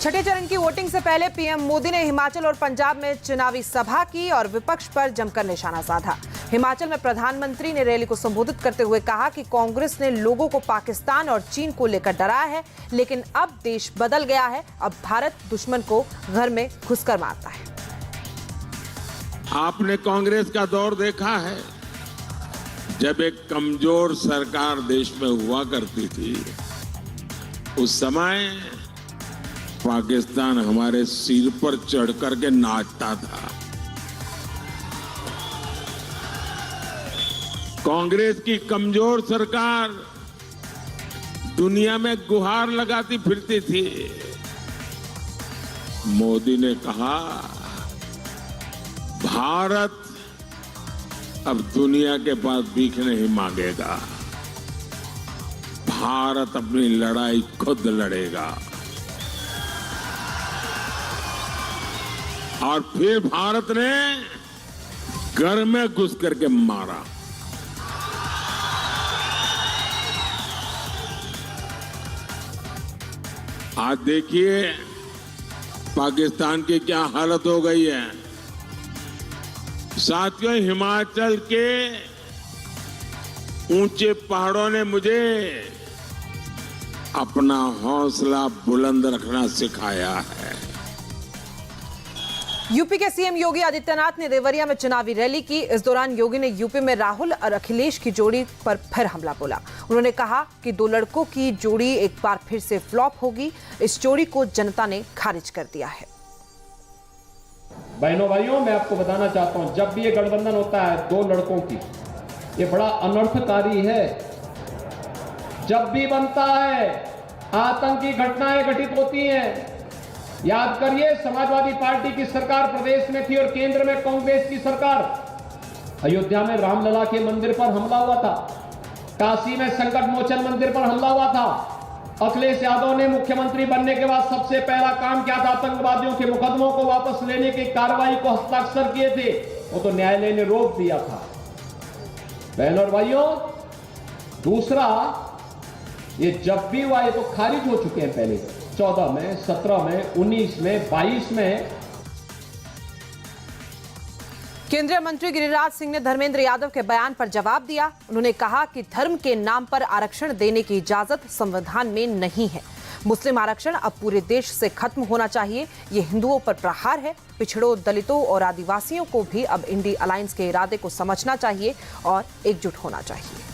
छठे चरण की वोटिंग से पहले पीएम मोदी ने हिमाचल और पंजाब में चुनावी सभा की और विपक्ष पर जमकर निशाना साधा। हिमाचल में प्रधानमंत्री ने रैली को संबोधित करते हुए कहा कि कांग्रेस ने लोगों को पाकिस्तान और चीन को लेकर डराया है, लेकिन अब देश बदल गया है। अब भारत दुश्मन को घर में घुसकर मारता है। आपने कांग्रेस का दौर देखा है, जब एक कमजोर सरकार देश में हुआ करती थी, उस समय पाकिस्तान हमारे सिर पर चढ़ करके नाचता था। कांग्रेस की कमजोर सरकार दुनिया में गुहार लगाती फिरती थी। मोदी ने कहा, भारत अब दुनिया के पास भीख नहीं मांगेगा, भारत अपनी लड़ाई खुद लड़ेगा। और फिर भारत ने घर में घुस करके मारा। आज देखिए पाकिस्तान की क्या हालत हो गई है। साथियों, हिमाचल के ऊंचे पहाड़ों ने मुझे अपना हौसला बुलंद रखना सिखाया है। यूपी के सीएम योगी आदित्यनाथ ने देवरिया में चुनावी रैली की। इस दौरान योगी ने यूपी में राहुल और अखिलेश की जोड़ी पर फिर हमला बोला। उन्होंने कहा कि दो लड़कों की जोड़ी एक बार फिर से फ्लॉप होगी। इस जोड़ी को जनता ने खारिज कर दिया है। बहनों भाइयों, मैं आपको बताना चाहता हूं, जब भी ये गठबंधन होता है दो लड़कों की, ये बड़ा अनर्थकारी है। जब भी बनता है आतंकी घटनाएं घटित होती हैं। याद करिए, समाजवादी पार्टी की सरकार प्रदेश में थी और केंद्र में कांग्रेस की सरकार। अयोध्या में रामलला के मंदिर पर हमला हुआ था, काशी में संकट मोचन मंदिर पर हमला हुआ था। अखिलेश यादव ने मुख्यमंत्री बनने के बाद सबसे पहला काम किया था, आतंकवादियों के मुकदमों को वापस लेने की कार्रवाई को हस्ताक्षर किए थे। वो तो न्यायालय ने रोक दिया था। बहनों और भाइयों, दूसरा, ये जब भी हुआ ये तो खारिज हो चुके हैं पहले, 14 में, 17 में, 19 में, 22 में। केंद्रीय मंत्री गिरिराज सिंह ने धर्मेंद्र यादव के बयान पर जवाब दिया। उन्होंने कहा कि धर्म के नाम पर आरक्षण देने की इजाजत संविधान में नहीं है। मुस्लिम आरक्षण अब पूरे देश से खत्म होना चाहिए। ये हिंदुओं पर प्रहार है। पिछड़ों, दलितों और आदिवासियों को भी अब इंडी अलायंस के इरादे को समझना चाहिए और एकजुट होना चाहिए।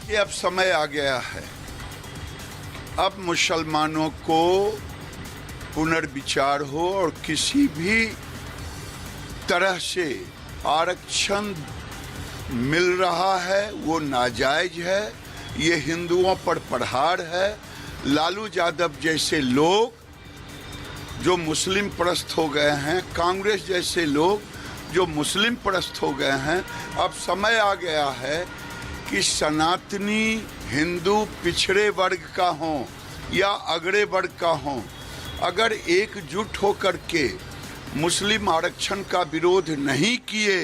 ये अब समय आ गया है, अब मुसलमानों को पुनर्विचार हो और किसी भी तरह से आरक्षण मिल रहा है वो नाजायज है। ये हिंदुओं पर प्रहार है। लालू यादव जैसे लोग जो मुस्लिम परस्त हो गए हैं, कांग्रेस जैसे लोग जो मुस्लिम परस्त हो गए हैं, अब समय आ गया है कि सनातनी हिंदू पिछड़े वर्ग का हो या अगड़े वर्ग का हो, अगर एकजुट होकर के मुस्लिम आरक्षण का विरोध नहीं किए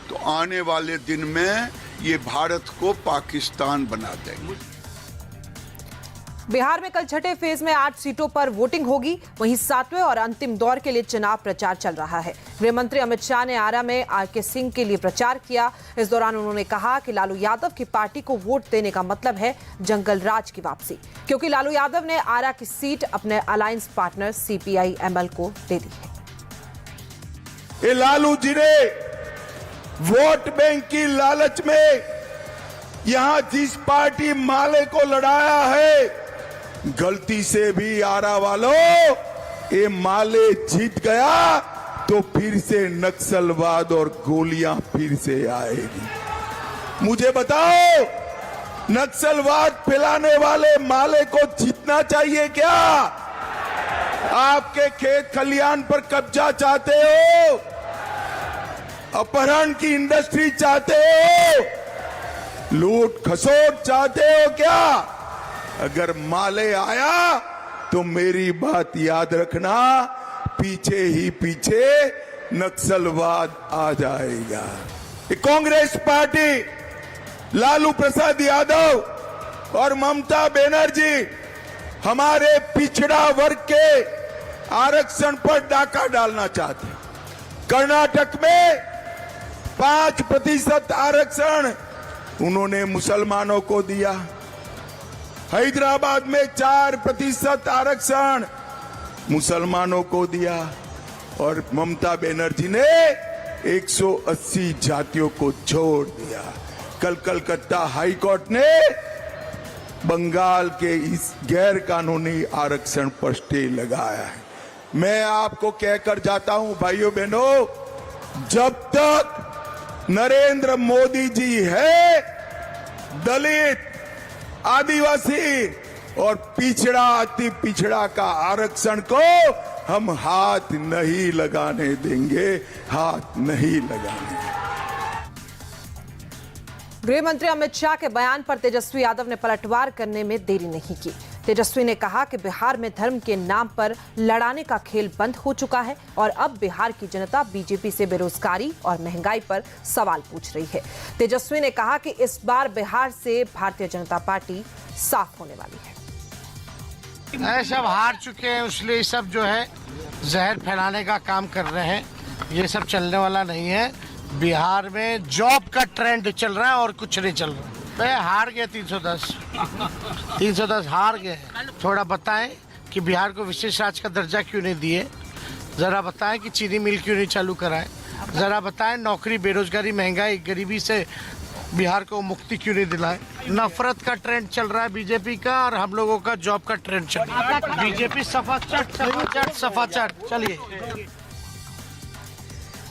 तो आने वाले दिन में ये भारत को पाकिस्तान बना देंगे। बिहार में कल छठे फेज में 8 सीटों पर वोटिंग होगी। वहीं 7वें और अंतिम दौर के लिए चुनाव प्रचार चल रहा है। गृह मंत्री अमित शाह ने आरा में आरके सिंह के लिए प्रचार किया। इस दौरान उन्होंने कहा कि लालू यादव की पार्टी को वोट देने का मतलब है जंगल राज की वापसी, क्योंकि लालू यादव ने आरा की सीट अपने अलायंस पार्टनर CPI-ML को दे दी है। ये लालू जी ने वोट बैंक की लालच में यहां जिस पार्टी माले को लड़ाया है, गलती से भी आरा वालों ये माले जीत गया तो फिर से नक्सलवाद और गोलियां फिर से आएगी। मुझे बताओ, नक्सलवाद फैलाने वाले माले को जीतना चाहिए क्या? आपके खेत खलियान पर कब्जा चाहते हो? अपहरण की इंडस्ट्री चाहते हो? लूट खसोट चाहते हो क्या? अगर माले आया तो मेरी बात याद रखना, पीछे ही पीछे नक्सलवाद आ जाएगा। कांग्रेस पार्टी लालू प्रसाद यादव और ममता बनर्जी हमारे पिछड़ा वर्ग के आरक्षण पर डाका डालना चाहते हैं। कर्नाटक में 5% आरक्षण उन्होंने मुसलमानों को दिया। हैदराबाद में 4% आरक्षण मुसलमानों को दिया और ममता बनर्जी ने 180 जातियों को छोड़ दिया। कल कलकत्ता हाई कोर्ट ने बंगाल के इस गैर कानूनी आरक्षण पर स्टे लगाया है। मैं आपको कहकर जाता हूं भाइयों बहनों, जब तक नरेंद्र मोदी जी है, दलित, आदिवासी और पिछड़ा अति पिछड़ा का आरक्षण को हम हाथ नहीं लगाने देंगे, हाथ नहीं लगाने देंगे। गृह मंत्री अमित शाह के बयान पर तेजस्वी यादव ने पलटवार करने में देरी नहीं की। तेजस्वी ने कहा कि बिहार में धर्म के नाम पर लड़ाने का खेल बंद हो चुका है और अब बिहार की जनता बीजेपी से बेरोजगारी और महंगाई पर सवाल पूछ रही है। तेजस्वी ने कहा कि इस बार बिहार से भारतीय जनता पार्टी साफ होने वाली है। सब हार चुके हैं, इसलिए सब जो है जहर फैलाने का काम कर रहे हैं। ये सब चलने वाला नहीं है। बिहार में जॉब का ट्रेंड चल रहा है और कुछ नहीं चल रहा। मैं हार गए 310 हार गए। थोड़ा बताएं कि बिहार को विशेष राज्य का दर्जा क्यों नहीं दिए, जरा बताएं कि चीनी मिल क्यों नहीं चालू कराएं, जरा बताएं नौकरी, बेरोजगारी, महंगाई, गरीबी से बिहार को मुक्ति क्यों नहीं दिलाएं। नफरत का ट्रेंड चल रहा है बीजेपी का और हम लोगों का जॉब का ट्रेंड चल रहा है। बीजेपी सफा चट। चलिए।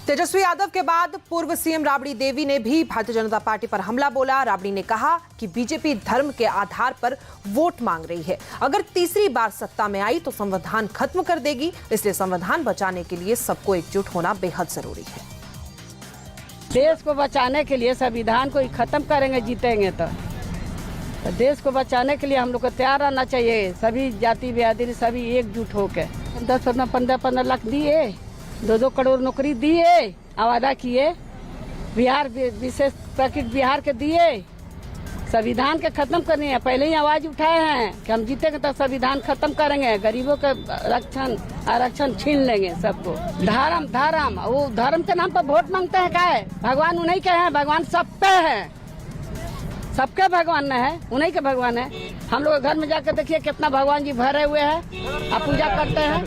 तेजस्वी यादव के बाद पूर्व सीएम राबड़ी देवी ने भी भारतीय जनता पार्टी पर हमला बोला। राबड़ी ने कहा कि बीजेपी धर्म के आधार पर वोट मांग रही है। अगर तीसरी बार सत्ता में आई तो संविधान खत्म कर देगी, इसलिए संविधान बचाने के लिए सबको एकजुट होना बेहद जरूरी है। देश को बचाने के लिए संविधान को खत्म करेंगे, जीतेंगे तो देश को बचाने के लिए हम लोग को तैयार रहना चाहिए। सभी जाति बिरादरी सभी एकजुट होकर 10-15 लाख दिए, 2-2 करोड़ नौकरी दिए, वादा किए, बिहार विशेष पैकेज बिहार के दिए। संविधान के खत्म करनी है, पहले ही आवाज उठाए हैं कि हम जीतेंगे तो संविधान खत्म करेंगे, गरीबों के आरक्षण छीन लेंगे सबको। धर्म वो धर्म के नाम पर वोट मांगते हैं। क्या है भगवान उन्हीं के हैं, भगवान सब पे है, सबके भगवान है, उन्हीं के भगवान है। हम लोग घर में जाकर देखिए कितना भगवान जी भरे हुए हैं, आप पूजा करते हैं।